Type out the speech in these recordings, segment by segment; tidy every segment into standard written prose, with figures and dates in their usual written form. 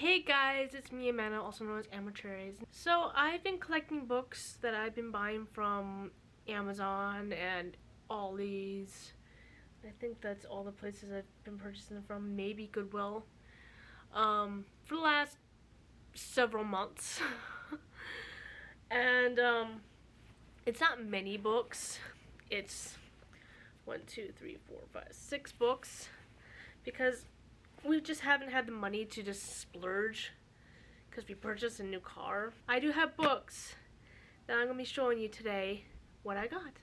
Hey guys, it's me Amanda, also known as Amateurs. So I've been collecting books that I've been buying from Amazon and Ollies. I think that's all the places I've been purchasing from, maybe Goodwill. For the last several months. And it's not many books. It's 6 books because we just haven't had the money to just splurge because we purchased a new car. I do have books that I'm going to be showing you today what I got.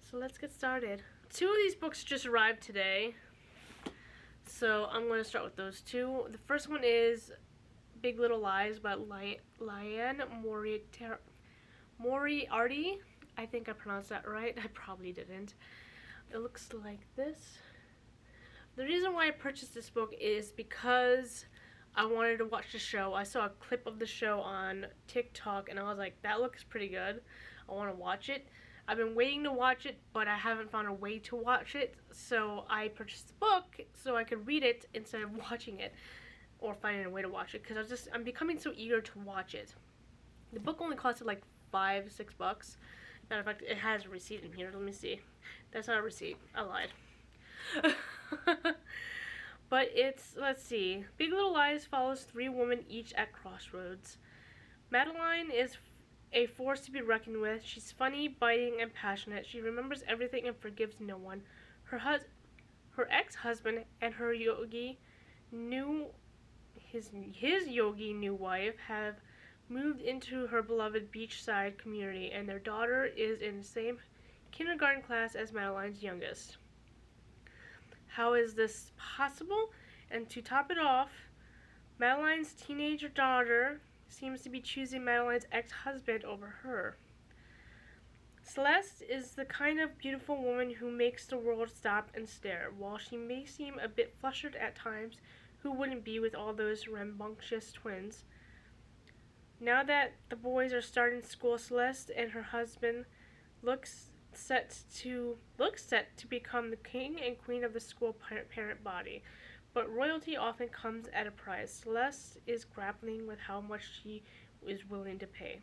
So let's get started. 2 of these books just arrived today. So I'm going to start with those 2. The first one is Big Little Lies by Liane Moriarty. I think I pronounced that right. I probably didn't. It looks like this. The reason why I purchased this book is because I wanted to watch the show. I saw a clip of the show on TikTok and I was like, that looks pretty good. I want to watch it. I've been waiting to watch it, but I haven't found a way to watch it. So I purchased the book so I could read it instead of watching it or finding a way to watch it because I'm becoming so eager to watch it. The book only costed like $5-6. Matter of fact, it has a receipt in here. Let me see. That's not a receipt. I lied. But it's, let's see. Big Little Lies follows 3 women each at crossroads. Madeline is a force to be reckoned with. She's funny, biting, and passionate. She remembers everything and forgives no one. Her ex-husband and her yogi his yogi new wife have moved into her beloved beachside community, and their daughter is in the same kindergarten class as Madeline's youngest. How is this possible? And to top it off, Madeline's teenager daughter seems to be choosing Madeline's ex-husband over her. Celeste is the kind of beautiful woman who makes the world stop and stare. While she may seem a bit flustered at times, who wouldn't be with all those rambunctious twins? Now that the boys are starting school, Celeste and her husband looks set to become the king and queen of the school parent body, but royalty often comes at a price. Celeste is grappling with how much she is willing to pay.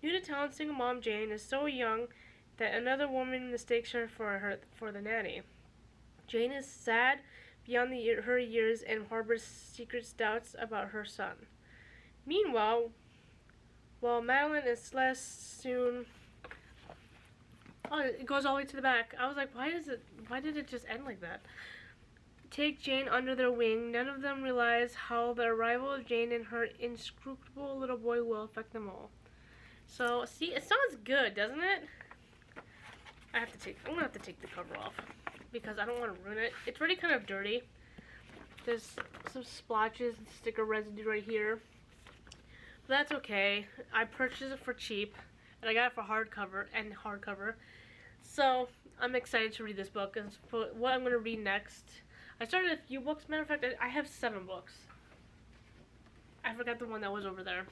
New to town, single mom Jane is so young that another woman mistakes her for the nanny. Jane is sad beyond her years and harbors secret doubts about her son. Meanwhile, while Madeline and Celeste soon... Oh, it goes all the way to the back. I was like, why did it just end like that? Take Jane under their wing. None of them realize how the arrival of Jane and her inscrutable little boy will affect them all. So, see, it sounds good, doesn't it? I'm gonna have to take the cover off because I don't want to ruin it. It's already kind of dirty. There's some splotches and sticker residue right here. But that's okay. I purchased it for cheap. And I got it for hardcover. So I'm excited to read this book. And what I'm going to read next. I started a few books. Matter of fact, I have 7 books. I forgot the one that was over there.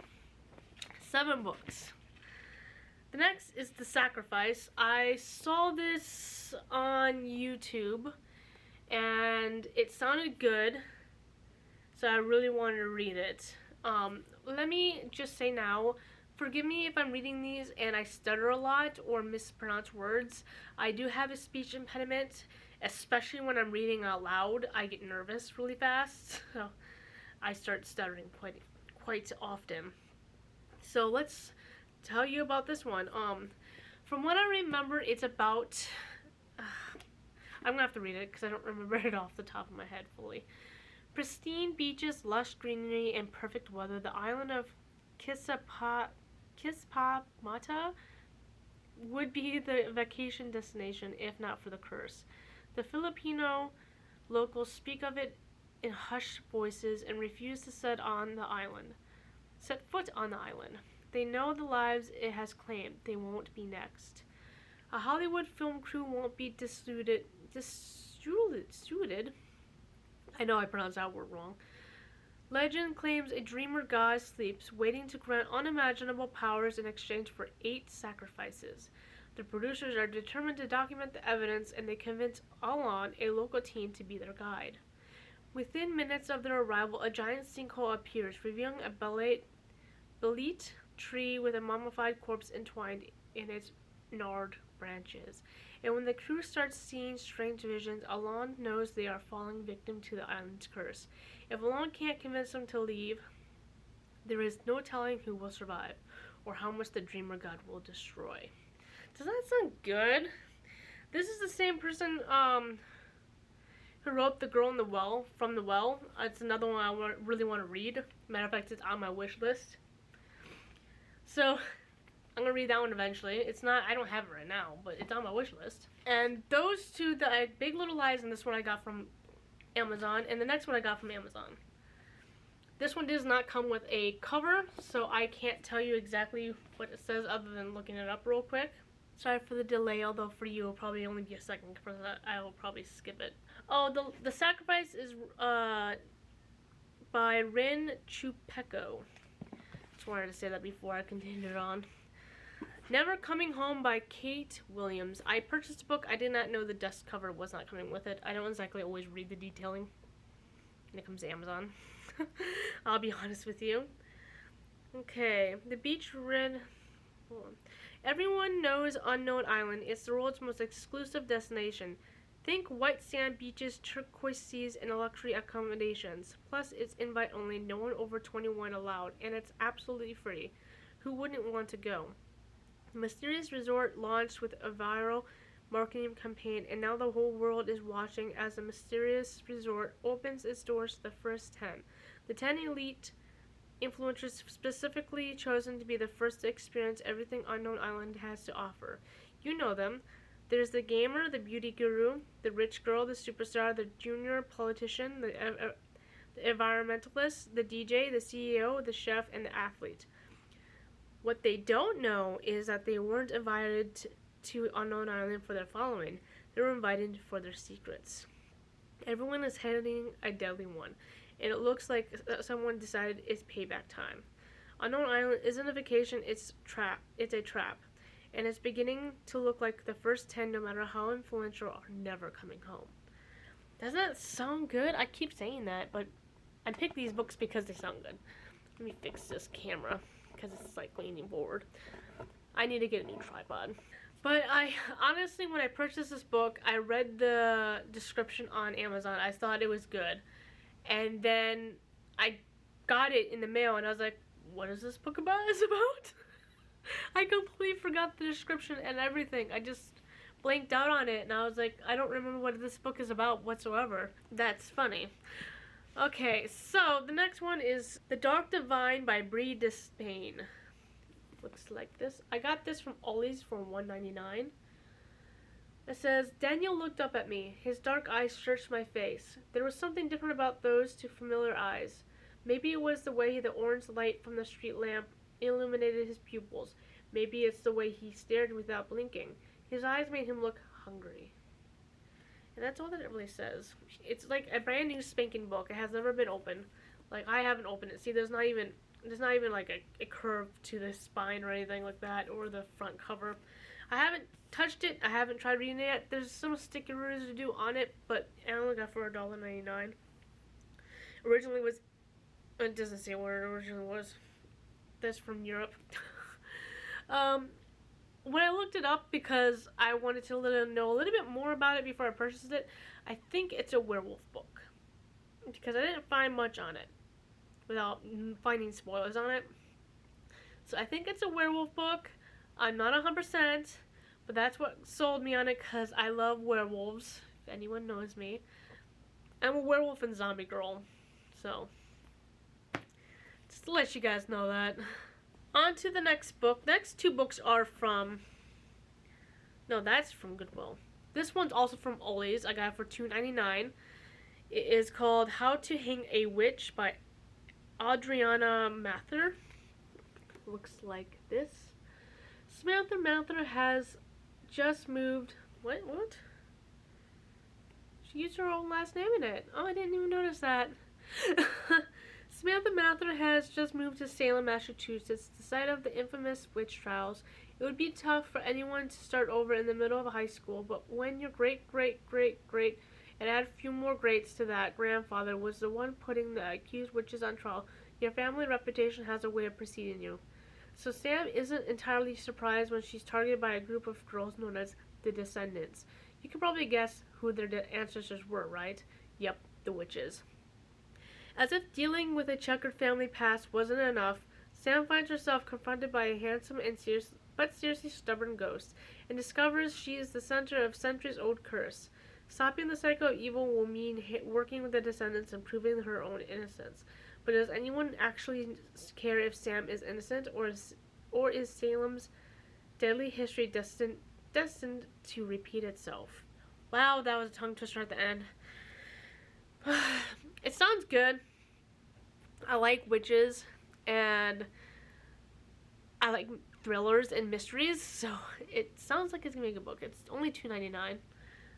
7 books. The next is The Sacrifice. I saw this on YouTube. And it sounded good. So I really wanted to read it. Let me just say now, forgive me if I'm reading these and I stutter a lot or mispronounce words. I do have a speech impediment, especially when I'm reading out loud. I get nervous really fast, so I start stuttering quite often. So let's tell you about this one. From what I remember, it's about... I'm gonna have to read it because I don't remember it off the top of my head fully. Pristine beaches, lush greenery, and perfect weather. The island of Kispamata would be the vacation destination if not for the curse. The Filipino locals speak of it in hushed voices and refuse to set foot on the island. They know the lives it has claimed. They won't be next. A Hollywood film crew won't be diluted. I know I pronounced that word wrong. Legend claims a dreamer god sleeps, waiting to grant unimaginable powers in exchange for 8 sacrifices. The producers are determined to document the evidence, and they convince Alon, a local teen, to be their guide. Within minutes of their arrival, a giant sinkhole appears, revealing a belete tree with a mummified corpse entwined in its gnarled branches. And when the crew starts seeing strange visions, Alon knows they are falling victim to the island's curse. If Alon can't convince them to leave, there is no telling who will survive, or how much the Dreamer God will destroy. Does that sound good? This is the same person who wrote The Girl in the Well, From the Well. It's another one I really want to read. Matter of fact, it's on my wish list. So, I'm going to read that one eventually. It's not, I don't have it right now, but it's on my wish list. And those two, the Big Little Lies, and this one I got from Amazon, and the next one I got from Amazon. This one does not come with a cover, so I can't tell you exactly what it says other than looking it up real quick. Sorry for the delay, although for you it'll probably only be a second, for that I will probably skip it. Oh, the Sacrifice is by Rin Chupeco. Just wanted to say that before I continued on. Never Coming Home by Kate Williams. I purchased a book. I did not know the dust cover was not coming with it. I don't exactly always read the detailing when it comes to Amazon. I'll be honest with you. Okay, the beach red. Everyone knows Unknown Island. It's the world's most exclusive destination. Think white sand beaches, turquoise seas, and luxury accommodations. Plus, it's invite only, no one over 21 allowed, and it's absolutely free. Who wouldn't want to go? The mysterious resort launched with a viral marketing campaign, and now the whole world is watching as the mysterious resort opens its doors to the first 10. The 10 elite influencers specifically chosen to be the first to experience everything Unknown Island has to offer. You know them. There's the gamer, the beauty guru, the rich girl, the superstar, the junior politician, the environmentalist, the DJ, the CEO, the chef, and the athlete. What they don't know is that they weren't invited to Unknown Island for their following. They were invited for their secrets. Everyone is heading a deadly one, and it looks like someone decided it's payback time. Unknown Island isn't a vacation, it's a trap. And it's beginning to look like the first 10, no matter how influential, are never coming home. Doesn't that sound good? I keep saying that, but I pick these books because they sound good. Let me fix this camera, because it's like leaning forward. I need to get a new tripod. But I, honestly, when I purchased this book, I read the description on Amazon. I thought it was good. And then I got it in the mail, and I was like, what is this book about? I completely forgot the description and everything. I just blanked out on it, and I was like, I don't remember what this book is about whatsoever. That's funny. Okay, so the next one is The Dark Divine by Brie Despain. Looks like this. I got this from Ollies for $1.99. It says, Daniel looked up at me. His dark eyes searched my face. There was something different about those two familiar eyes. Maybe it was the way the orange light from the street lamp illuminated his pupils. Maybe it's the way he stared without blinking. His eyes made him look hungry. And that's all that it really says. It's like a brand new spanking book. It has never been opened. Like, I haven't opened it. See, there's not even like a curve to the spine or anything like that, or the front cover. I haven't touched it. I haven't tried reading it yet. There's some stickers to do on it, but I only got it for $1.99. Originally was, it doesn't say where it originally was. That's from Europe. When I looked it up, because I wanted to know a little bit more about it before I purchased it, I think it's a werewolf book. Because I didn't find much on it without finding spoilers on it. So I think it's a werewolf book. I'm not 100%, but that's what sold me on it, because I love werewolves, if anyone knows me. I'm a werewolf and zombie girl, so just to let you guys know that. On to the next book. Next two books are from, no, that's from Goodwill. This one's also from Ollies. I got it for $2.99. It is called How to Hang a Witch by Adriana Mather. Looks like this. Samantha Mather has just moved. What? She used her own last name in it. Oh, I didn't even notice that. Samantha Mather has just moved to Salem, Massachusetts, the site of the infamous witch trials. It would be tough for anyone to start over in the middle of high school, but when your great-great-great-great and add a few more greats to that. Grandfather was the one putting the accused witches on trial. Your family reputation has a way of preceding you. So Sam isn't entirely surprised when she's targeted by a group of girls known as the Descendants. You can probably guess who their ancestors were, right? Yep, the witches. As if dealing with a checkered family past wasn't enough, Sam finds herself confronted by a handsome and seriously stubborn ghost, and discovers she is the center of centuries-old curse. Stopping the cycle of evil will mean working with the Descendants and proving her own innocence. But does anyone actually care if Sam is innocent, or is Salem's deadly history destined to repeat itself? Wow, that was a tongue twister at the end. It sounds good. I like witches, and I like thrillers and mysteries, so it sounds like it's gonna be a good book. It's only $2.99.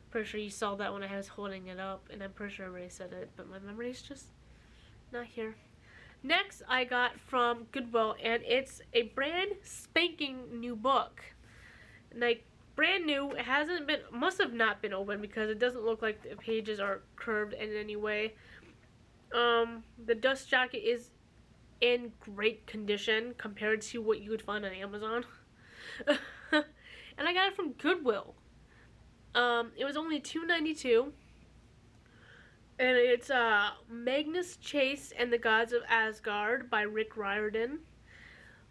Pretty sure you saw that when I was holding it up, and I'm pretty sure I already said it, but my memory's just not here. Next, I got from Goodwill, and it's a brand spanking new book. Like, brand new. It must have not been opened, because it doesn't look like the pages are curved in any way. The dust jacket is in great condition compared to what you would find on Amazon. And I got it from Goodwill. It was only $2.92. And it's Magnus Chase and the Gods of Asgard by Rick Riordan.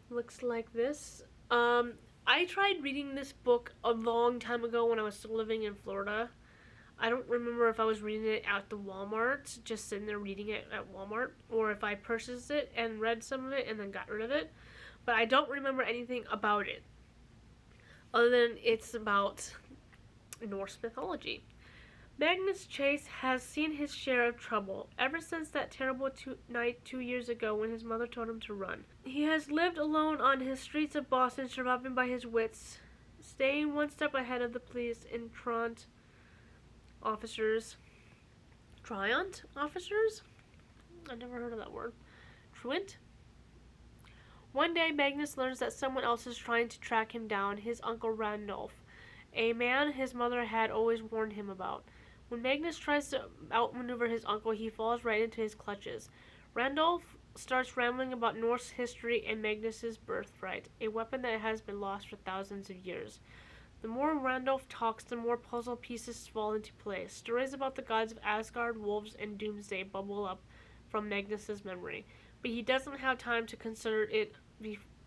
Looks like this. I tried reading this book a long time ago when I was still living in Florida. I don't remember if I was reading it at the Walmart, just sitting there reading it at Walmart, or if I purchased it and read some of it and then got rid of it. But I don't remember anything about it, other than it's about Norse mythology. Magnus Chase has seen his share of trouble ever since that terrible night 2 years ago when his mother told him to run. He has lived alone on his streets of Boston, surviving by his wits, staying one step ahead of the police and truant officers. Truant officers? I never heard of that word. Truant? One day, Magnus learns that someone else is trying to track him down, his uncle Randolph, a man his mother had always warned him about. When Magnus tries to outmaneuver his uncle, he falls right into his clutches. Randolph starts rambling about Norse history and Magnus's birthright, a weapon that has been lost for thousands of years. The more Randolph talks, the more puzzle pieces fall into place. Stories about the gods of Asgard, wolves, and doomsday bubble up from Magnus's memory, but he doesn't have time to consider it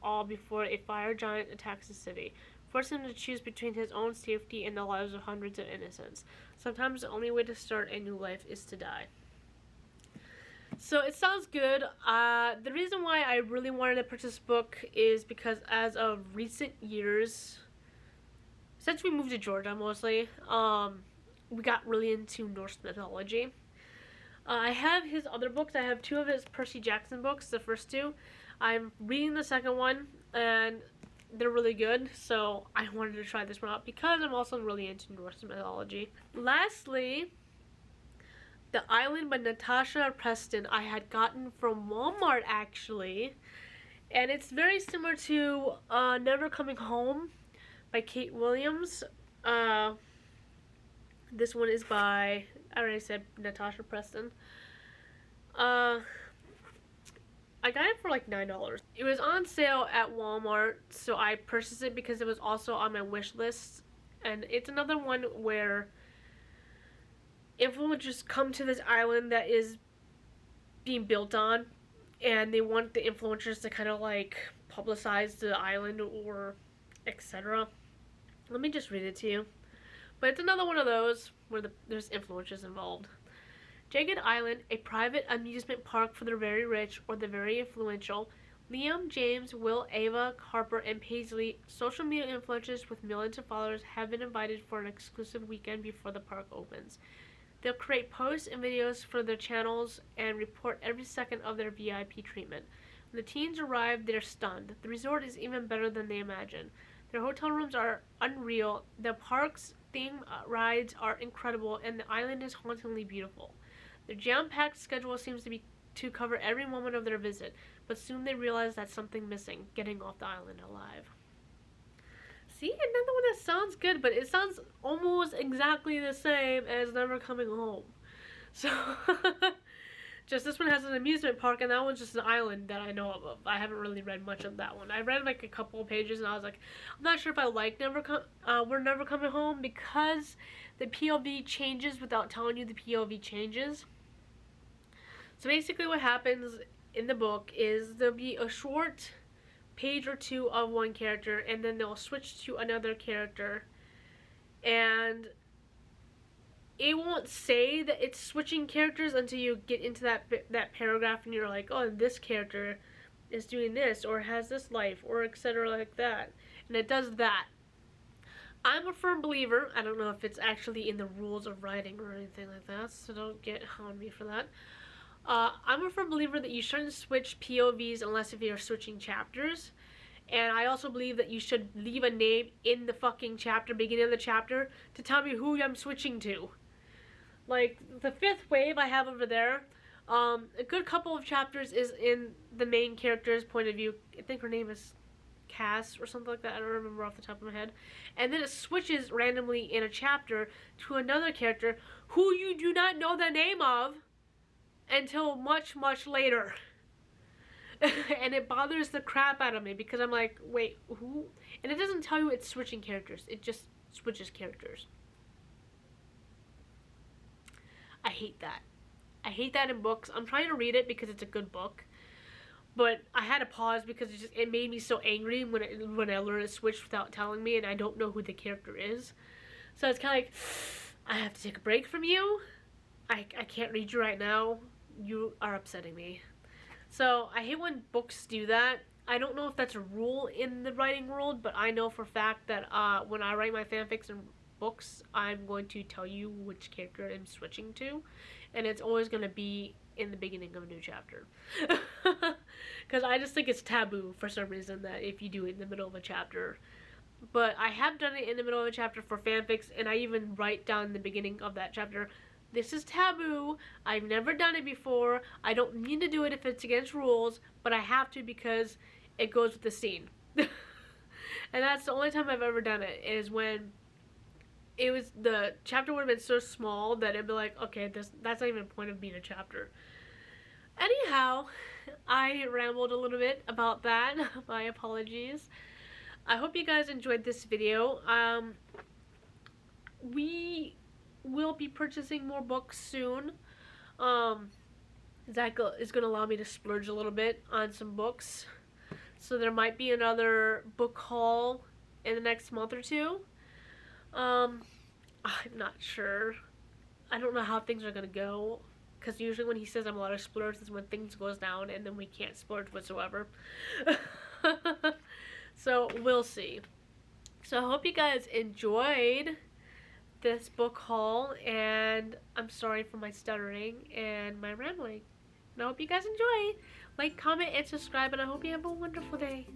all before a fire giant attacks the city, forcing him to choose between his own safety and the lives of hundreds of innocents. Sometimes the only way to start a new life is to die. So it sounds good. The reason why I really wanted to purchase this book is because as of recent years, since we moved to Georgia mostly, we got really into Norse mythology. I have his other books. I have 2 of his Percy Jackson books, the first 2. I'm reading the second one, and they're really good, so I wanted to try this one out because I'm also really into Norse mythology. Lastly, The Island by Natasha Preston I had gotten from Walmart, actually, and it's very similar to Never Coming Home by Kate Williams. This one is by, I already said, Natasha Preston. I got it for like $9. It was on sale at Walmart, so I purchased it because it was also on my wish list. And it's another one where influencers come to this island that is being built on, and they want the influencers to kind of like publicize the island or etc. Let me just read it to you. But it's another one of those where there's influencers involved. Jagged Island, a private amusement park for the very rich or the very influential. Liam, James, Will, Ava, Harper, and Paisley, social media influencers with millions of followers, have been invited for an exclusive weekend before the park opens. They'll create posts and videos for their channels and report every second of their VIP treatment. When the teens arrive, they're stunned. The resort is even better than they imagined. Their hotel rooms are unreal, the park's theme rides are incredible, and the island is hauntingly beautiful. Their jam-packed schedule seems to cover every moment of their visit, but soon they realize that something's missing, getting off the island alive. See, another one that sounds good, but it sounds almost exactly the same as Never Coming Home. So, just this one has an amusement park, and that one's just an island that I know of. I haven't really read much of that one. I read like a couple of pages, and I was like, I'm not sure if I like We're Never Coming Home, because the POV changes without telling you the POV changes. So basically what happens in the book is there'll be a short page or two of one character, and then they'll switch to another character, and it won't say that it's switching characters until you get into that paragraph, and you're like, oh, this character is doing this, or has this life, or etc. like that, and it does that. I'm a firm believer, I don't know if it's actually in the rules of writing or anything like that, so don't get on me for that. I'm a firm believer that you shouldn't switch POVs unless if you're switching chapters. And I also believe that you should leave a name in the fucking chapter, beginning of the chapter, to tell me who I'm switching to. Like, the 5th wave I have over there, a good couple of chapters is in the main character's point of view. I think her name is Cass or something like that. I don't remember off the top of my head. And then it switches randomly in a chapter to another character who you do not know the name of until much, much later. And it bothers the crap out of me because I'm like, wait, who? And it doesn't tell you it's switching characters. It just switches characters. I hate that. I hate that in books. I'm trying to read it because it's a good book. But I had to pause because it made me so angry when I learned to switch without telling me, and I don't know who the character is. So it's kind of like, I have to take a break from you. I can't read you right now. You are upsetting me. So I hate when books do that. I don't know if that's a rule in the writing world, but I know for a fact that when I write my fanfics and books, I'm going to tell you which character I'm switching to, and it's always going to be in the beginning of a new chapter. Because I just think it's taboo for some reason that if you do it in the middle of a chapter. But I have done it in the middle of a chapter for fanfics, and I even write down in the beginning of that chapter, this is taboo, I've never done it before, I don't need to do it if it's against rules, but I have to because it goes with the scene. And that's the only time I've ever done it, is when the chapter would have been so small that it'd be like, okay, that's not even the point of being a chapter. Anyhow, I rambled a little bit about that. My apologies. I hope you guys enjoyed this video. We will be purchasing more books soon. That is going to allow me to splurge a little bit on some books. So there might be another book haul in the next month or two. I'm not sure. I don't know how things are going to go. Because usually when he says I'm allowed to splurge is when things goes down and then we can't splurge whatsoever. So we'll see. So I hope you guys enjoyed this book haul, and I'm sorry for my stuttering and my rambling. And I hope you guys enjoy. Like, comment, and subscribe, and I hope you have a wonderful day.